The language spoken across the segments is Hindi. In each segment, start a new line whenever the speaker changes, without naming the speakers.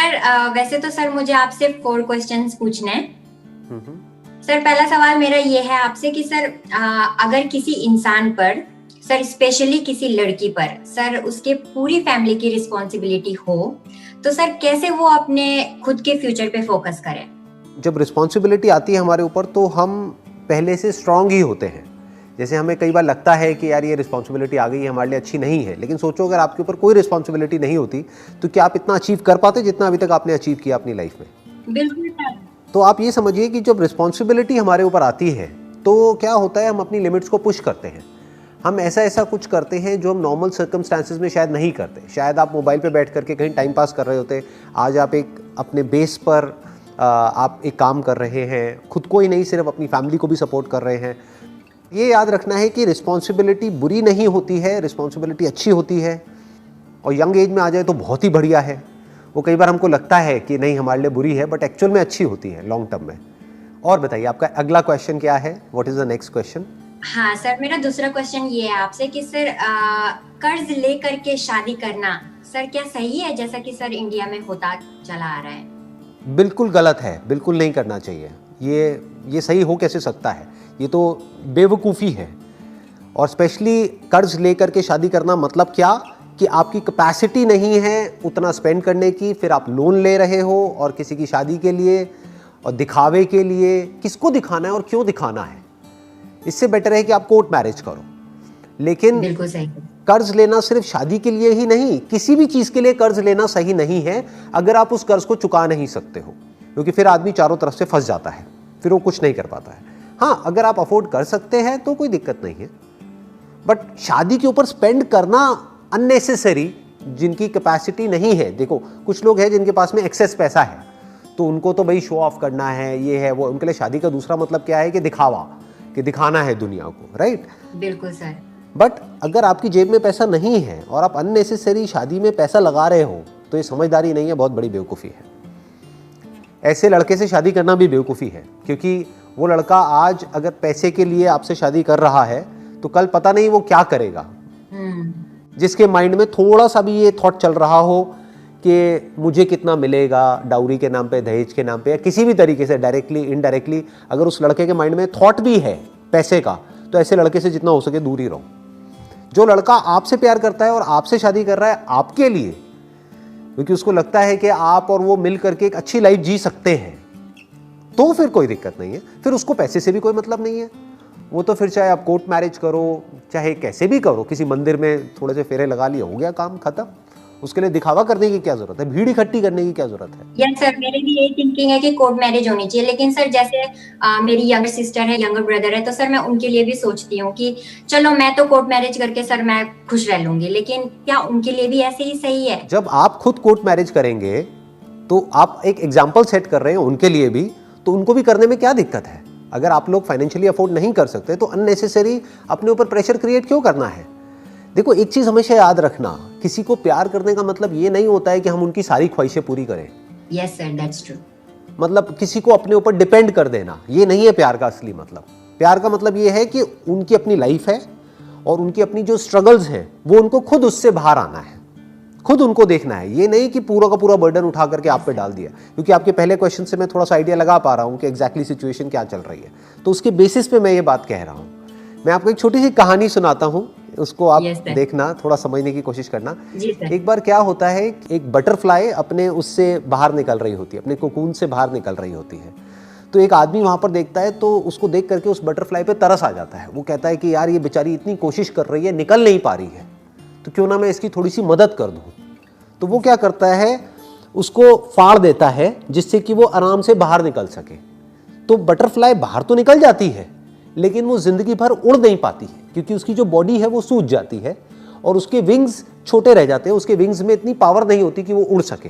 सर वैसे तो सर मुझे आपसे 4 क्वेश्चंस पूछने हैं।
हम्म।
सर पहला सवाल मेरा ये है आपसे कि सर अगर किसी इंसान पर, सर स्पेशली किसी लड़की पर, सर उसके पूरी फैमिली की रिस्पॉन्सिबिलिटी हो, तो सर कैसे वो अपने खुद के फ्यूचर पे फोकस करे?
जब रिस्पॉन्सिबिलिटी आती है हमारे ऊपर तो हम पहले से स्ट्रांग ही होते हैं। जैसे हमें कई बार लगता है कि यार ये रिस्पॉन्सिबिलिटी आ गई है, हमारे लिए अच्छी नहीं है, लेकिन सोचो अगर आपके ऊपर कोई रिस्पॉन्सिबिलिटी नहीं होती तो क्या आप इतना अचीव कर पाते जितना अभी तक आपने अचीव किया अपनी लाइफ में?
बिल्कुल सर।
तो आप ये समझिए कि जब रिस्पॉन्सिबिलिटी हमारे ऊपर आती है तो क्या होता है, हम अपनी लिमिट्स को पुश करते हैं। हम ऐसा कुछ करते हैं जो हम नॉर्मल सर्कमस्टांसिस में शायद नहीं करते। शायद आप मोबाइल पे बैठ करके कहीं टाइम पास कर रहे होते, आज आप एक अपने बेस पर आप एक काम कर रहे हैं, खुद को ही नहीं सिर्फ अपनी फैमिली को भी सपोर्ट कर रहे हैं। ये याद रखना है कि रिस्पॉन्सिबिलिटी बुरी नहीं होती है, रिस्पॉन्सिबिलिटी अच्छी होती है। और यंग एज में आ जाए तो बहुत ही बढ़िया है। वो कई बार हमको लगता है कि नहीं हमारे लिए बुरी है, बट एक्चुअल में अच्छी होती है लॉन्ग टर्म में। और बताइए आपका अगला क्वेश्चन क्या है? What is the next question?
हाँ सर, मेरा दूसरा क्वेश्चन ये है आपसे कि सर कर्ज लेकर के शादी करना सर क्या सही है, जैसा कि सर इंडिया में होता चला आ रहा है?
बिल्कुल गलत है, बिल्कुल नहीं करना चाहिए। ये सही हो कैसे सकता है? ये तो बेवकूफ़ी है। और स्पेशली कर्ज लेकर के शादी करना मतलब क्या कि आपकी कैपेसिटी नहीं है उतना स्पेंड करने की, फिर आप लोन ले रहे हो और किसी की शादी के लिए और दिखावे के लिए। किसको दिखाना है और क्यों दिखाना है? इससे बेटर है कि आप कोर्ट मैरिज करो। लेकिन
बिल्कुल सही।
कर्ज लेना सिर्फ शादी के लिए ही नहीं, किसी भी चीज़ के लिए कर्ज लेना सही नहीं है अगर आप उस कर्ज को चुका नहीं सकते हो, क्योंकि फिर आदमी चारों तरफ से फंस जाता है, फिर वो कुछ नहीं कर पाता है। हाँ, अगर आप अफोर्ड कर सकते हैं तो कोई दिक्कत नहीं है, बट शादी के ऊपर स्पेंड करना अननेसेसरी, जिनकी कैपेसिटी नहीं है। देखो कुछ लोग हैं जिनके पास में एक्सेस पैसा है, तो उनको तो भाई शो ऑफ करना है, ये है वो। उनके लिए शादी का दूसरा मतलब क्या है कि दिखावा, कि दिखाना है दुनिया को, राइट?
बिल्कुल सर।
बट अगर आपकी जेब में पैसा नहीं है और आप अननेसेसरी शादी में पैसा लगा रहे हो तो ये समझदारी नहीं है, बहुत बड़ी बेवकूफ़ी है। ऐसे लड़के से शादी करना भी बेवकूफ़ी है, क्योंकि वो लड़का आज अगर पैसे के लिए आपसे शादी कर रहा है तो कल पता नहीं वो क्या करेगा। जिसके माइंड में थोड़ा सा भी ये थॉट चल रहा हो कि मुझे कितना मिलेगा डाउरी के नाम पे, दहेज के नाम पे, या किसी भी तरीके से डायरेक्टली इनडायरेक्टली, अगर उस लड़के के माइंड में थॉट भी है पैसे का, तो ऐसे लड़के से जितना हो सके दूर ही रहो। जो लड़का आपसे प्यार करता है और आपसे शादी कर रहा है आपके लिए, क्योंकि उसको लगता है कि आप और वो मिल करके एक अच्छी लाइफ जी सकते हैं, तो फिर कोई दिक्कत नहीं है। फिर उसको पैसे से भी कोई मतलब नहीं है। वो तो फिर चाहे आप कोर्ट मैरिज करो, चाहे कैसे भी करो, किसी मंदिर में थोड़े से फेरे लगा लिए, हो गया काम खत्म। उसके लिए दिखावा करने की क्या जरूरत है? भीड़ इकट्ठी करने की क्या जरूरत है?
यस सर, मेरी भी यही थिंकिंग है कि कोर्ट मैरिज होनी चाहिए। लेकिन सर जैसे मेरी यंगर सिस्टर है, यंगर ब्रदर है, तो सर मैं उनके लिए भी सोचती हूँ कि चलो मैं तो कोर्ट मैरिज करके सर मैं खुश रह लूंगी, लेकिन क्या उनके लिए भी ऐसे ही सही है?
जब आप खुद कोर्ट मैरिज करेंगे तो आप एक एग्जाम्पल सेट कर रहे हैं उनके लिए भी, तो उनको भी करने में क्या दिक्कत है? अगर आप लोग फाइनेंशियली अफोर्ड नहीं कर सकते तो अननेसेसरी अपने ऊपर प्रेशर क्रिएट क्यों करना है? देखो एक चीज हमेशा याद रखना, किसी को प्यार करने का मतलब ये नहीं होता है कि हम उनकी सारी ख्वाहिशें पूरी करें।
Yes sir, that's true.
मतलब किसी को अपने ऊपर डिपेंड कर देना, ये नहीं है प्यार का असली मतलब। प्यार का मतलब ये है कि उनकी अपनी लाइफ है और उनकी अपनी जो स्ट्रगल्स हैं वो उनको खुद उससे बाहर आना है, खुद उनको देखना है। ये नहीं कि पूरा का पूरा बर्डन उठा करके आप पे डाल दिया। क्योंकि आपके पहले क्वेश्चन से मैं थोड़ा सा आइडिया लगा पा रहा हूँ कि एग्जैक्टली सिचुएशन क्या चल रही है, तो उसके बेसिस पे मैं ये बात कह रहा हूँ। मैं आपको एक छोटी सी कहानी सुनाता हूँ, उसको आप देखना, थोड़ा समझने की कोशिश करना। एक बार क्या होता है, एक बटरफ्लाई अपने उससे बाहर निकल रही होती है, अपने कोकून से बाहर निकल रही होती है। तो एक आदमी वहाँ पर देखता है, तो उसको देख करके उस बटरफ्लाई पे तरस आ जाता है। वो कहता है कि यार ये बेचारी इतनी कोशिश कर रही है, निकल नहीं पा रही है, तो क्यों ना मैं इसकी थोड़ी सी मदद कर दूँ। तो वो क्या करता है, उसको फाड़ देता है जिससे कि वो आराम से बाहर निकल सके। तो बटरफ्लाई बाहर तो निकल जाती है, लेकिन वो जिंदगी भर उड़ नहीं पाती है, क्योंकि उसकी जो बॉडी है वो सूज जाती है और उसके विंग्स छोटे रह जाते हैं। उसके विंग्स में इतनी पावर नहीं होती कि वो उड़ सके।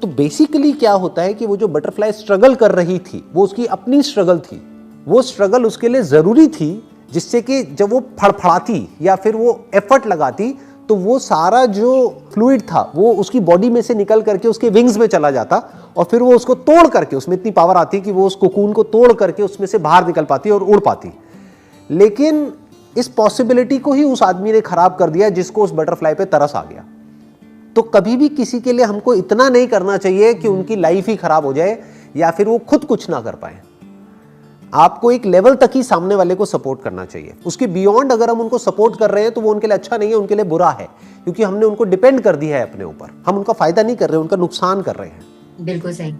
तो बेसिकली क्या होता है कि वो जो बटरफ्लाई स्ट्रगल कर रही थी, वो उसकी अपनी स्ट्रगल थी। वो स्ट्रगल उसके लिए जरूरी थी, जिससे कि जब वो फड़फड़ाती या फिर वो एफर्ट लगाती तो वो सारा जो फ्लूइड था वो उसकी बॉडी में से निकल करके उसके विंग्स में चला जाता, और फिर वो उसको तोड़ करके, उसमें इतनी पावर आती कि वो उस कोकून को तोड़ करके उसमें से बाहर निकल पाती और उड़ पाती। लेकिन इस पॉसिबिलिटी को ही उस आदमी ने खराब कर दिया जिसको उस बटरफ्लाई पे तरस आ गया। तो कभी भी किसी के लिए हमको इतना नहीं करना चाहिए कि उनकी लाइफ ही खराब हो जाए या फिर वो खुद कुछ ना कर पाए। आपको एक लेवल तक ही सामने वाले को सपोर्ट करना चाहिए, उसके बियॉन्ड अगर हम उनको सपोर्ट कर रहे हैं तो वो उनके लिए अच्छा नहीं है, उनके लिए बुरा है, क्योंकि हमने उनको डिपेंड कर दिया है अपने ऊपर। हम उनका फायदा नहीं कर रहे, उनका नुकसान कर रहे हैं।
बिल्कुल सही।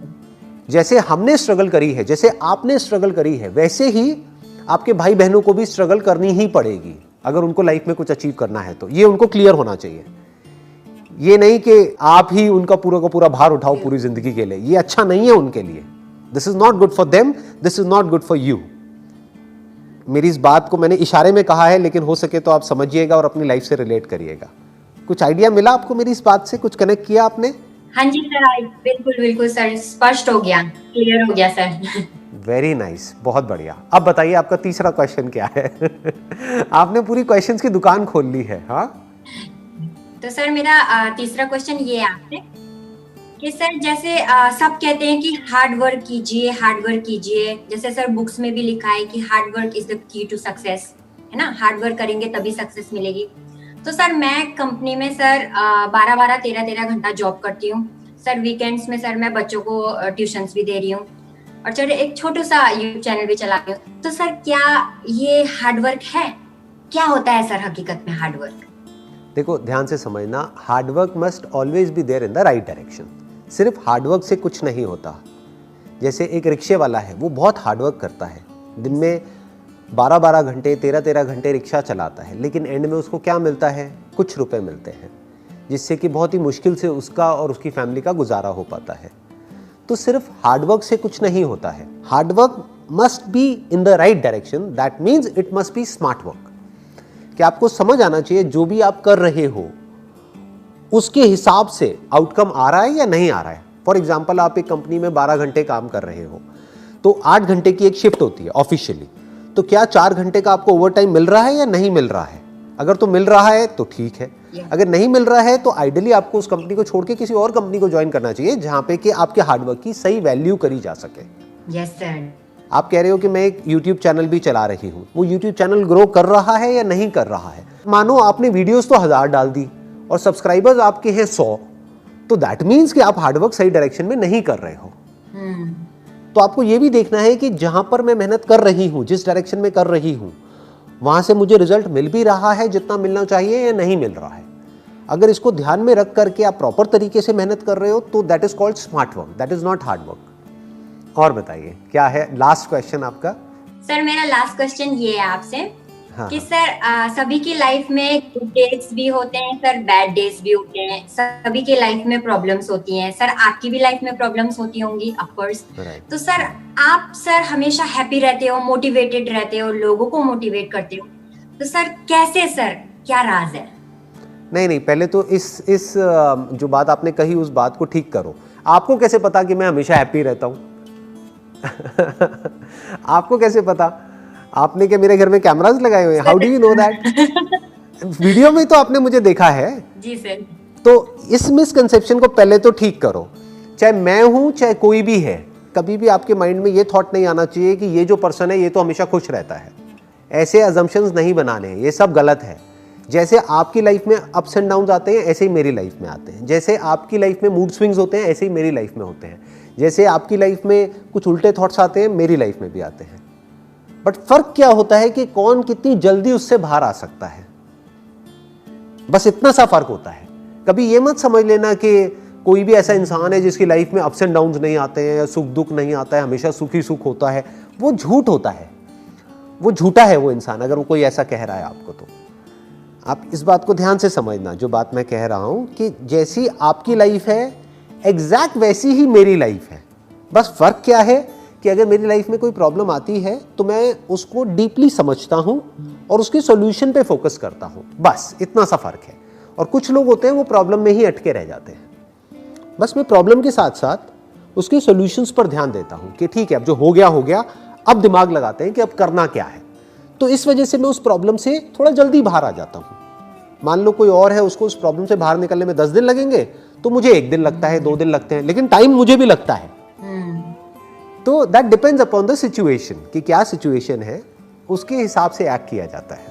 जैसे हमने स्ट्रगल करी है, जैसे आपने स्ट्रगल करी है, वैसे ही आपके भाई बहनों को भी स्ट्रगल करनी ही पड़ेगी अगर उनको लाइफ में कुछ अचीव करना है। तो ये उनको क्लियर होना चाहिए। ये नहीं कि आप ही उनका पूरा का पूरा भार उठाओ पूरी जिंदगी के लिए, ये अच्छा नहीं है उनके लिए। This is not good for them, this is not good for you. मेरी इस बात को मैंने इशारे में कहा है, लेकिन हो सके तो आप समझिएगा और अपनी लाइफ से रिलेट करिएगा। कुछ आइडिया मिला आपको मेरी इस बात से? कुछ कनेक्ट किया आपने?
हाँ जी सर, बिल्कुल बिल्कुल सर, स्पष्ट हो गया, क्लियर हो गया सर।
वेरी नाइस, बहुत बढ़िया। अब बताइए आपका तीसरा क्वेश्चन क्या है? आपने पूरी क्वेश्चंस की दुकान खोल ली है। हाँ,
तो सर मेरा तीसरा क्वेश्चन ये है आपसे कि सर जैसे सब कहते हैं कि हार्ड वर्क कीजिए, हार्ड वर्क कीजिए। जैसे सर बुक्स में भी लिखा है कि hard work is the key to success, है ना, हार्ड वर्क करेंगे तभी सक्सेस मिलेगी। तो सर मैं कंपनी में सर 12-12, 13-13 घंटा जॉब करती हूँ सर। वीकेंड्स में सर मैं बच्चों को ट्यूशंस भी दे रही हूँ और सर एक छोटा सा यूट्यूब चैनल भी चला रही हूँ। तो सर क्या ये हार्ड वर्क है? क्या होता है सर हकीकत में हार्ड वर्क?
देखो ध्यान से समझना, hard work must always be there in the right direction. सिर्फ हार्ड वर्क से कुछ नहीं होता। जैसे एक रिक्शे वाला है, वो बहुत हार्ड वर्क करता है, दिन में 12-12 घंटे, 13-13 घंटे रिक्शा चलाता है, लेकिन एंड में उसको क्या मिलता है? कुछ रुपए मिलते हैं, जिससे कि बहुत ही मुश्किल से उसका और उसकी फैमिली का गुजारा हो पाता है। तो सिर्फ हार्ड वर्क से कुछ नहीं होता है। Hard work must be in the right direction, that means it must be smart work. कि आपको समझ आना चाहिए जो भी आप कर रहे हो उसके हिसाब से आउटकम आ रहा है या नहीं आ रहा है। फॉर एग्जाम्पल, आप एक कंपनी में 12 घंटे काम कर रहे हो, तो 8 घंटे की एक शिफ्ट होती है ऑफिशियली, तो क्या 4 घंटे का आपको ओवर टाइम मिल रहा है या नहीं मिल रहा है? अगर तो मिल रहा है तो ठीक है, अगर नहीं मिल रहा है तो आइडियली आपको उस कंपनी को छोड़ के किसी और कंपनी को ज्वाइन करना चाहिए जहां पे कि आपके हार्डवर्क की सही वैल्यू करी जा सके।
Yes sir.
आप कह रहे हो कि मैं एक यूट्यूब चैनल भी चला रही हूँ, वो यूट्यूब चैनल ग्रो कर रहा है या नहीं कर रहा है? मानो आपने वीडियोस तो 1000 डाल दी और सब्सक्राइबर्स आपके हैं 100, तो दैट मीन्स कि आप हार्डवर्क सही डायरेक्शन में नहीं कर रहे हो। तो आपको ये भी देखना है कि जहां पर मैं मेहनत कर रही हूं, जिस डायरेक्शन में कर रही हूं, वहां से मुझे रिजल्ट मिल भी रहा है जितना मिलना चाहिए या नहीं मिल रहा है। अगर इसको ध्यान में रख करके आप प्रॉपर तरीके से मेहनत कर रहे हो तो that is called smart work, that is not hard work. और बताइए क्या है लास्ट क्वेश्चन आपका?
सर मेरा लास्ट क्वेश्चन ये है आपसे कि
हाँ।
सर सभी की लाइफ में गुड डेज भी होते हैं सर, बैड डेज भी होते हैं, सभी की लाइफ में प्रॉब्लम्स होती हैं सर, आपकी भी लाइफ में प्रॉब्लम्स होती होंगी ऑफ कोर्स। तो सर आप सर हमेशा हैप्पी रहते हो, मोटिवेटेड रहते हो, लोगों को मोटिवेट करते हो, तो सर कैसे सर, क्या राज है?
नहीं, पहले तो इस जो बात आपने कही उस बात को ठीक करो। आपको कैसे पता कि मैं हमेशा हैप्पी रहता हूं? आपको कैसे पता? आपने क्या मेरे घर में कैमरास लगाए हुए हैं? How do you know that? Video में तो आपने मुझे देखा है।
जी सर।
तो इस मिसकंसेप्शन को पहले तो ठीक करो। चाहे मैं हूं चाहे कोई भी है, कभी भी आपके माइंड में ये थॉट नहीं आना चाहिए कि ये जो पर्सन है ये तो हमेशा खुश रहता है। ऐसे अजम्पशंस नहीं बनाने हैं, ये सब गलत है। जैसे आपकी लाइफ में अप्स एंड डाउन्स आते हैं ऐसे ही मेरी लाइफ में आते हैं। जैसे आपकी लाइफ में मूड स्विंग्स होते हैं ऐसे ही मेरी लाइफ में होते हैं। जैसे आपकी लाइफ में कुछ उल्टे थॉट्स आते हैं मेरी लाइफ में भी आते हैं। बट फर्क क्या होता है कि कौन कितनी जल्दी उससे बाहर आ सकता है, बस इतना सा फर्क होता है। कभी ये मत समझ लेना कि कोई भी ऐसा इंसान है जिसकी लाइफ में अप्स एंड डाउन्स नहीं आते हैं या सुख दुख नहीं आता है, हमेशा सुखी सुख होता है। वो झूठ होता है, वो झूठा है वो इंसान, अगर वो कोई ऐसा कह रहा है आपको। तो आप इस बात को ध्यान से समझना, जो बात मैं कह रहा हूं कि जैसी आपकी लाइफ है एग्जैक्ट वैसी ही मेरी लाइफ है। बस फर्क क्या है कि अगर मेरी लाइफ में कोई प्रॉब्लम आती है तो मैं उसको डीपली समझता हूं और उसके सॉल्यूशन पे फोकस करता हूं, बस इतना सा फर्क है। और कुछ लोग होते हैं वो प्रॉब्लम में ही अटके रह जाते हैं। बस मैं प्रॉब्लम के साथ साथ उसके सॉल्यूशंस पर ध्यान देता हूं कि ठीक है अब जो हो गया, अब दिमाग लगाते हैं कि अब करना क्या है। तो इस वजह से मैं उस प्रॉब्लम से थोड़ा जल्दी बाहर आ जाता हूं। मान लो कोई और है, उसको उस प्रॉब्लम से बाहर निकलने में 10 दिन लगेंगे, तो मुझे 1 दिन लगता है, 2 दिन लगते हैं, लेकिन टाइम मुझे भी लगता है। तो that depends upon the situation कि क्या सिचुएशन है, उसके हिसाब से एक्ट किया जाता है।